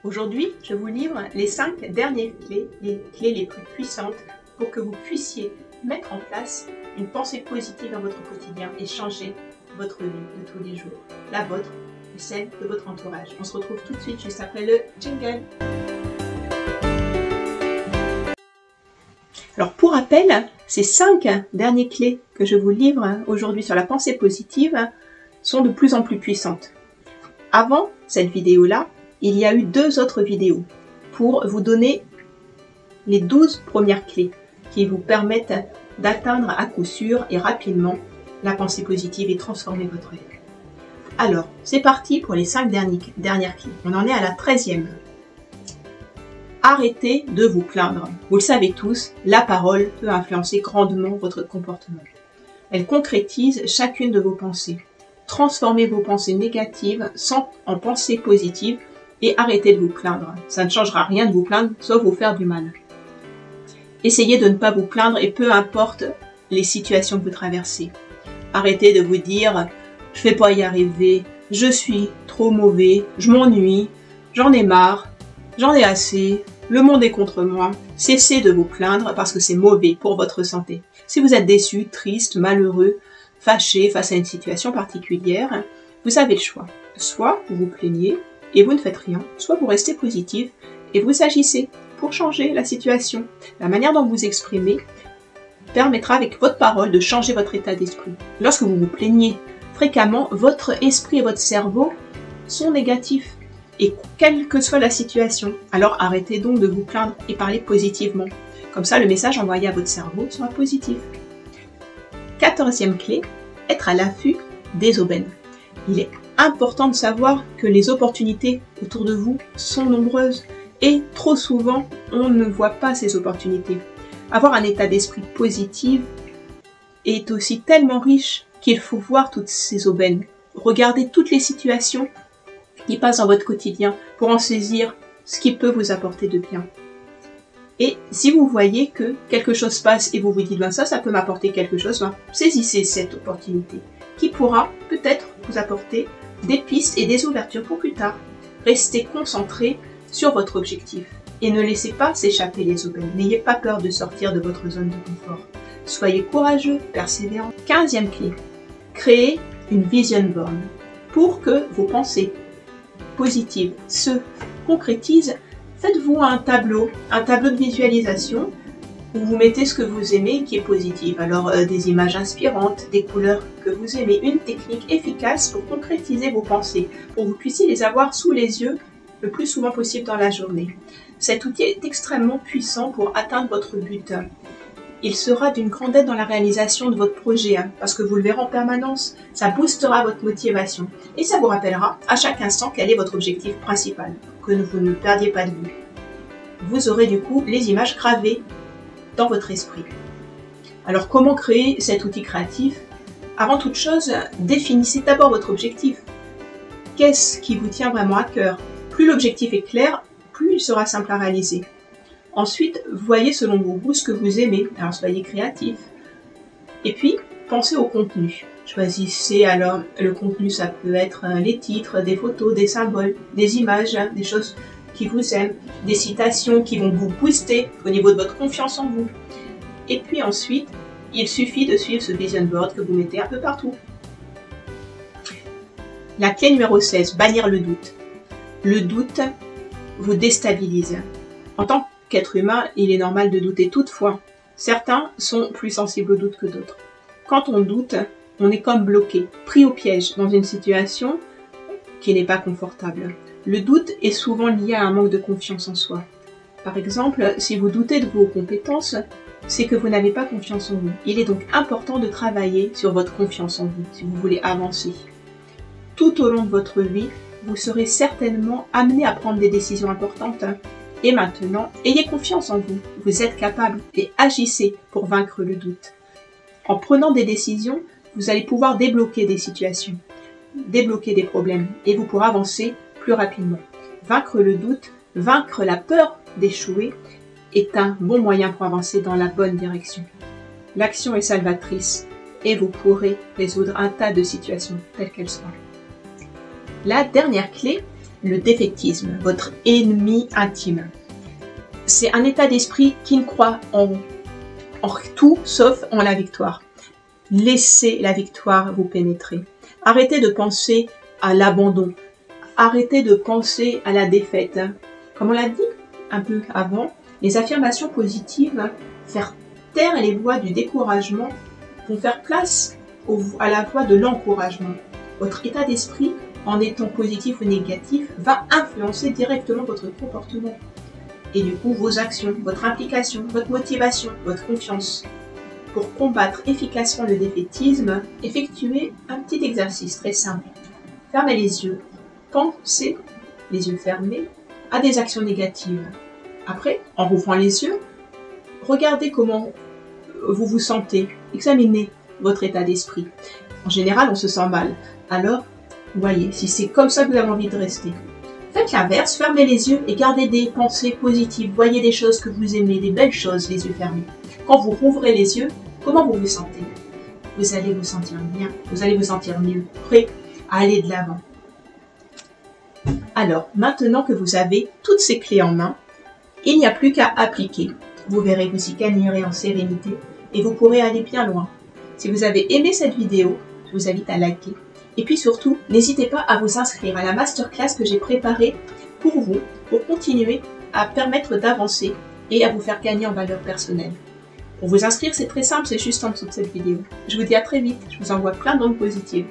Aujourd'hui, je vous livre les 5 dernières clés, les clés les plus puissantes pour que vous puissiez mettre en place une pensée positive dans votre quotidien et changer votre vie de tous les jours, la vôtre et celle de votre entourage. On se retrouve tout de suite juste après le jingle. Alors pour rappel, ces 5 dernières clés que je vous livre aujourd'hui sur la pensée positive sont de plus en plus puissantes. Avant cette vidéo-là, il y a eu 2 autres vidéos pour vous donner les 12 premières clés qui vous permettent d'atteindre à coup sûr et rapidement la pensée positive et transformer votre vie. Alors, c'est parti pour les 5 dernières clés. On en est à la 13e. Arrêtez de vous plaindre. Vous le savez tous, la parole peut influencer grandement votre comportement. Elle concrétise chacune de vos pensées. Transformez vos pensées négatives en pensées positives et arrêtez de vous plaindre. Ça ne changera rien de vous plaindre, sauf vous faire du mal. Essayez de ne pas vous plaindre et peu importe les situations que vous traversez. Arrêtez de vous dire « je ne vais pas y arriver, je suis trop mauvais, je m'ennuie, j'en ai marre, j'en ai assez, le monde est contre moi ». Cessez de vous plaindre parce que c'est mauvais pour votre santé. Si vous êtes déçu, triste, malheureux, fâché face à une situation particulière, vous avez le choix. Soit vous vous plaignez et vous ne faites rien, soit vous restez positif et vous agissez pour changer la situation. La manière dont vous exprimez permettra avec votre parole de changer votre état d'esprit. Lorsque vous vous plaignez fréquemment, votre esprit et votre cerveau sont négatifs, et quelle que soit la situation. Alors arrêtez donc de vous plaindre et parlez positivement. Comme ça, le message envoyé à votre cerveau sera positif. 14e clé, être à l'affût des aubaines. Il est important de savoir que les opportunités autour de vous sont nombreuses et trop souvent, on ne voit pas ces opportunités. Avoir un état d'esprit positif est aussi tellement riche qu'il faut voir toutes ces aubaines. Regardez toutes les situations qui passent dans votre quotidien pour en saisir ce qui peut vous apporter de bien. Et si vous voyez que quelque chose passe et vous vous dites ben ça peut m'apporter quelque chose, ben, saisissez cette opportunité qui pourra peut-être vous apporter des pistes et des ouvertures pour plus tard. Restez concentré sur votre objectif et ne laissez pas s'échapper les aubaines. N'ayez pas peur de sortir de votre zone de confort. Soyez courageux, persévérant. 15e clé, créez une vision board. Pour que vos pensées positives se concrétisent, faites-vous un tableau de visualisation où vous mettez ce que vous aimez qui est positif. Alors des images inspirantes, des couleurs que vous aimez, une technique efficace pour concrétiser vos pensées, pour que vous puissiez les avoir sous les yeux le plus souvent possible dans la journée. Cet outil est extrêmement puissant pour atteindre votre but. Il sera d'une grande aide dans la réalisation de votre projet, parce que vous le verrez en permanence, ça boostera votre motivation et ça vous rappellera à chaque instant quel est votre objectif principal, que vous ne perdiez pas de vue. Vous aurez du coup les images gravées dans votre esprit. Alors comment créer cet outil créatif? Avant toute chose, définissez d'abord votre objectif. Qu'est-ce qui vous tient vraiment à cœur? Plus l'objectif est clair, plus il sera simple à réaliser. Ensuite, voyez selon vos goûts ce que vous aimez, alors soyez créatif. Et puis, pensez au contenu. Choisissez alors, le contenu ça peut être les titres, des photos, des symboles, des images, des choses qui vous aiment, des citations qui vont vous booster au niveau de votre confiance en vous. Et puis ensuite, il suffit de suivre ce vision board que vous mettez un peu partout. La clé numéro 16, bannir le doute. Le doute vous déstabilise. En tant qu'être humain, il est normal de douter toutefois. Certains sont plus sensibles au doute que d'autres. Quand on doute, on est comme bloqué, pris au piège dans une situation qui n'est pas confortable. Le doute est souvent lié à un manque de confiance en soi. Par exemple, si vous doutez de vos compétences, c'est que vous n'avez pas confiance en vous. Il est donc important de travailler sur votre confiance en vous si vous voulez avancer. Tout au long de votre vie, vous serez certainement amené à prendre des décisions importantes. Et maintenant, ayez confiance en vous. Vous êtes capable et agissez pour vaincre le doute. En prenant des décisions, vous allez pouvoir débloquer des situations, débloquer des problèmes et vous pourrez avancer plus rapidement. Vaincre le doute, vaincre la peur d'échouer est un bon moyen pour avancer dans la bonne direction. L'action est salvatrice et vous pourrez résoudre un tas de situations, telles qu'elles soient. La dernière clé, le défaitisme, votre ennemi intime. C'est un état d'esprit qui ne croit en tout sauf en la victoire. Laissez la victoire vous pénétrer. Arrêtez de penser à l'abandon. Arrêtez de penser à la défaite. Comme on l'a dit un peu avant, les affirmations positives, faire taire les voix du découragement, vont faire place à la voix de l'encouragement. Votre état d'esprit, en étant positif ou négatif, va influencer directement votre comportement. Et du coup, vos actions, votre implication, votre motivation, votre confiance. Pour combattre efficacement le défaitisme, effectuez un petit exercice très simple. Fermez les yeux. Pensez, les yeux fermés, à des actions négatives. Après, en rouvrant les yeux, regardez comment vous vous sentez. Examinez votre état d'esprit. En général, on se sent mal. Alors, voyez, si c'est comme ça que vous avez envie de rester. Faites l'inverse, fermez les yeux et gardez des pensées positives. Voyez des choses que vous aimez, des belles choses, les yeux fermés. Quand vous rouvrez les yeux, comment vous vous sentez? Vous allez vous sentir bien, vous allez vous sentir mieux, prêt à aller de l'avant. Alors, maintenant que vous avez toutes ces clés en main, il n'y a plus qu'à appliquer. Vous verrez, vous y gagnerez en sérénité et vous pourrez aller bien loin. Si vous avez aimé cette vidéo, je vous invite à liker. Et puis surtout, n'hésitez pas à vous inscrire à la masterclass que j'ai préparée pour vous, pour continuer à permettre d'avancer et à vous faire gagner en valeur personnelle. Pour vous inscrire, c'est très simple, c'est juste en dessous de cette vidéo. Je vous dis à très vite, je vous envoie plein d'ondes positives.